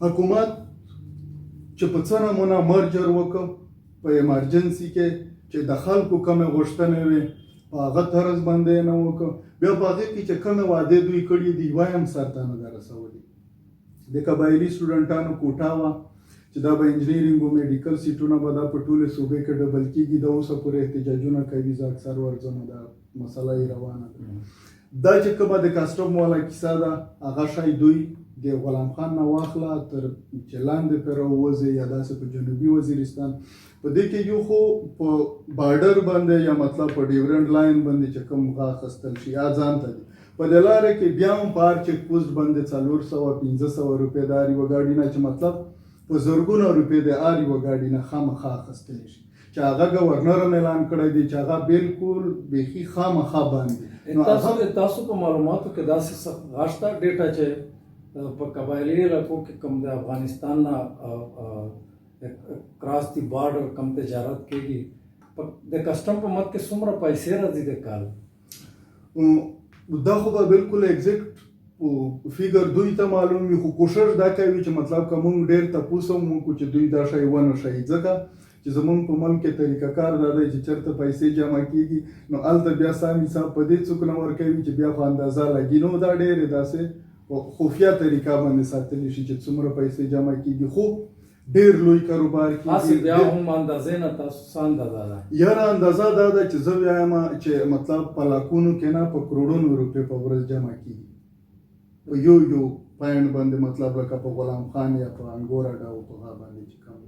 حکومت چې په څه نمونه مرجر وکړ په ایمرجنسي کې چې د خلکو کمې غوښتنې وي په هغه طرز باندې یې نه وکړ. بیا په هغې کې چې کمې وعدې دوی کړي دي یوه هم سرته نه ده رسولې. د قبایلي سټوډنټانو کوټه وه چې دا به انجینرینګ او میډیکل سیټونه به دا په ټولې صوبې کې ډبل کېږي. د اوسه پورې احتجاجونه کوي، زه اکثر ورځمه دا مسله یې روانه ده. دا چې کومه د کسټم والا کیسه ده هغه شی دوی د غلام خان نه واخله تر چې لاندې پرې راووځي یا داسې په جنوبي وزیرستان په دې کې یو خو په بارډر باندې یا مطلب په ډیورنډ لاین باندې چې کوم غا اخیستل شي یا ځان ته دي په دې لارې کې بیا هم په هر چیک پوسټ باندې 400-500 روپۍ د هر یوه ګاډي نه چې مطلب په زرګونه روپۍ د هر یوه ګاډي نه خامخا اخیستلی شي چې هغه ګورنر هم اعلان کړی دی چې هغه بالکل بیخي خامخا باندې. تاسو په معلوماتو کې داسې غاشته ډیټا چې په قبایلي علاقو کې کم د افغانستان نه کراس دی بارډر کم تجارت کېږي د کسټم په مد کې څومره پیسې راځي د کال؟ دا خو به بالکل ایگزیکټ فیګر دوی ته معلوم وي، خو کوشش دا کوي چې مطلب که موږ ډېر تپوس هم وکړو چې دوی دا شی ونه ښیي، ځکه چې زمونږ په ملک کې طریقه کار دا دی چې چېرته پیسې جمع کېږي نو هلته بیا سام حساب په دې څوک نه ورکوي چې بیا خو اندازه لګي. نو دا ډېرې داسې خفیه طریقه باندې ساتلی شي چې څومره پیسې جمع کېږي، خو ډېر لوی کاروبار کېږي. بیا هم اندازې نه تاسو څه اندازه ده؟ یاره اندازه دا ده چې زه وایم چې مطلب په لاکونو کې نه په کروڑونو روپۍ په ورځ جمع کېږي په یو پاینټ باندې، مطلب لکه په غلام خان یا په انګور اډا او په هغه باندې چې کوم